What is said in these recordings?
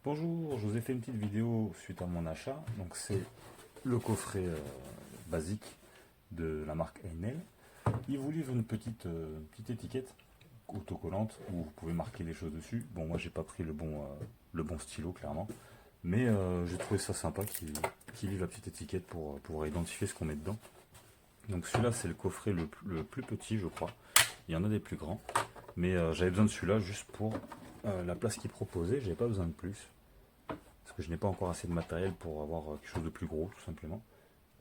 Bonjour, je vous ai fait une petite vidéo suite à mon achat. Donc c'est le coffret basique de la marque Enel. Il vous livre une petite étiquette autocollante où vous pouvez marquer les choses dessus. Bon, moi j'ai pas pris le bon stylo clairement, mais j'ai trouvé ça sympa qu'il livre la petite étiquette pour pouvoir identifier ce qu'on met dedans. Donc celui-là c'est le coffret le plus petit je crois. Il y en a des plus grands, mais j'avais besoin de celui-là juste pour la place qu'il proposait. J'avais pas besoin de plus parce que je n'ai pas encore assez de matériel pour avoir quelque chose de plus gros tout simplement.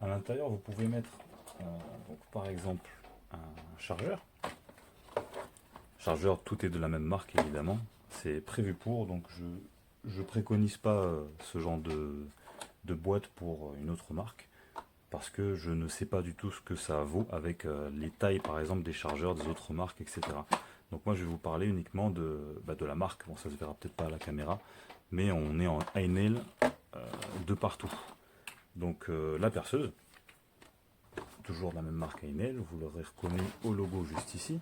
À l'intérieur vous pouvez mettre donc, par exemple un chargeur. Chargeur, tout est de la même marque évidemment. C'est prévu pour, donc je préconise pas ce genre de boîte pour une autre marque parce que je ne sais pas du tout ce que ça vaut avec les tailles par exemple des chargeurs des autres marques, etc. Donc moi je vais vous parler uniquement de la marque. Bon, ça se verra peut-être pas à la caméra, mais on est en Enel de partout. Donc la perceuse, toujours de la même marque Enel, vous l'aurez reconnu au logo juste ici.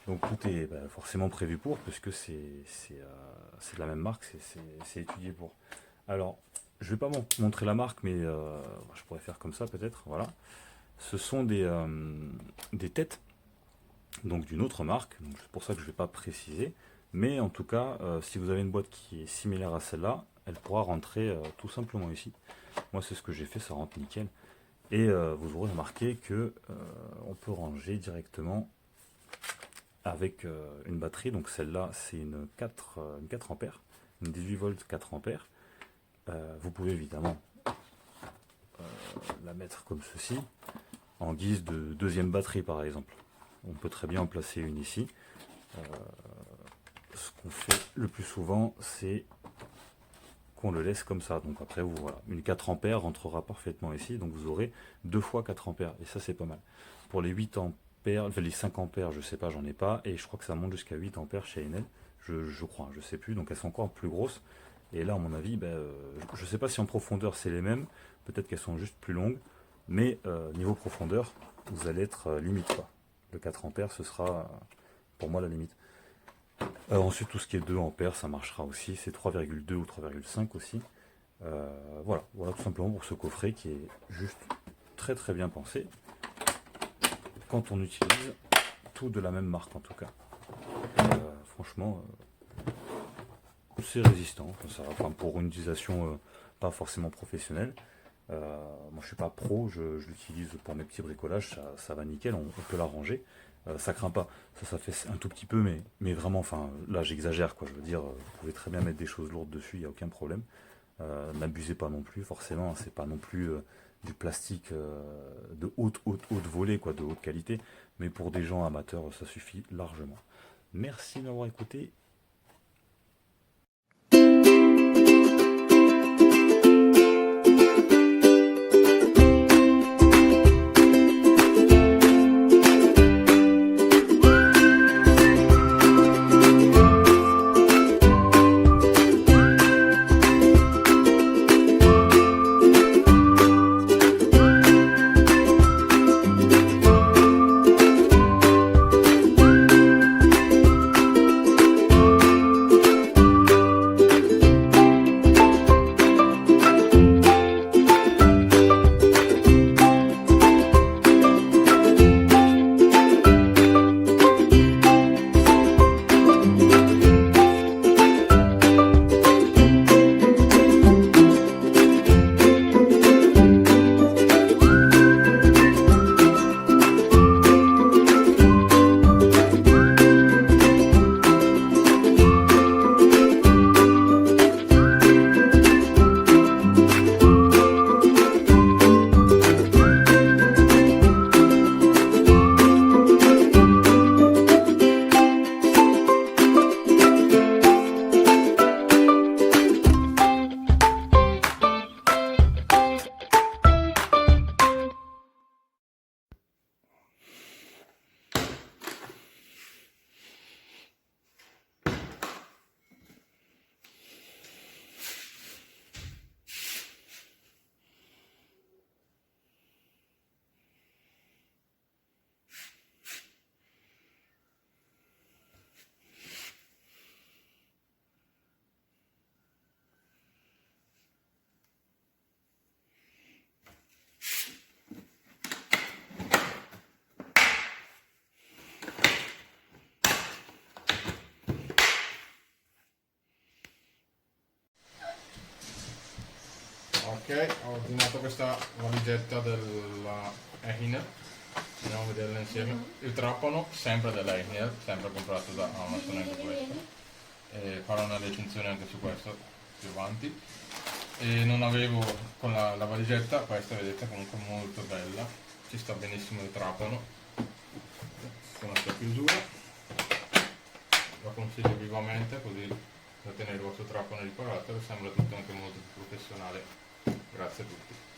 Donc tout est forcément prévu pour, puisque c'est de la même marque, c'est étudié pour. Alors, je ne vais pas montrer la marque, mais je pourrais faire comme ça peut-être, voilà. Ce sont des têtes, donc d'une autre marque, donc c'est pour ça que je ne vais pas préciser. Mais en tout cas, si vous avez une boîte qui est similaire à celle-là, elle pourra rentrer tout simplement ici. Moi c'est ce que j'ai fait, ça rentre nickel. Et vous aurez remarqué que on peut ranger directement avec une batterie. Donc celle-là c'est une 4 ampères, une 18 volts 4 ampères. Vous pouvez évidemment la mettre comme ceci, en guise de deuxième batterie par exemple. On peut très bien en placer une ici. Ce qu'on fait le plus souvent, c'est qu'on le laisse comme ça. Donc après, voilà, une 4 ampères rentrera parfaitement ici. Donc vous aurez 2 fois 4 ampères. Et ça, c'est pas mal. Pour les 8 ampères, enfin, les 5 ampères, je sais pas, j'en ai pas. Et je crois que ça monte jusqu'à 8 ampères chez Enel. Je crois, je sais plus. Donc elles sont encore plus grosses. Et là, à mon avis, je sais pas si en profondeur c'est les mêmes. Peut-être qu'elles sont juste plus longues. Mais niveau profondeur, vous allez être limite, quoi. Le 4 ampères, ce sera pour moi la limite. Ensuite, tout ce qui est 2 ampères, ça marchera aussi. C'est 3,2 ou 3,5 aussi. Voilà, tout simplement pour ce coffret qui est juste très très bien pensé. Quand on utilise tout de la même marque en tout cas. Franchement, c'est résistant. Ça, enfin, pour une utilisation pas forcément professionnelle. Moi je suis pas pro, je l'utilise pour mes petits bricolages, ça va nickel, on peut la ranger. Ça craint pas, ça fait un tout petit peu, mais vraiment, enfin là j'exagère quoi, je veux dire, vous pouvez très bien mettre des choses lourdes dessus, il n'y a aucun problème. N'abusez pas non plus, forcément, hein, c'est pas non plus du plastique de haute volée, quoi, de haute qualité, mais pour des gens amateurs, ça suffit largement. Merci de m'avoir écouté. Ok, ho ordinato questa valigetta della Ehiner, andiamo a vederla insieme. Il trapano sempre della Ehiner, sempre comprato da Amazon anche questo, e farò una recensione anche su questo più avanti. E non avevo con la valigetta, questa vedete comunque molto bella, ci sta benissimo il trapano con la sua chiusura, la consiglio vivamente, così da tenere il vostro trapano riparato e sembra tutto anche molto più professionale. Grazie a tutti.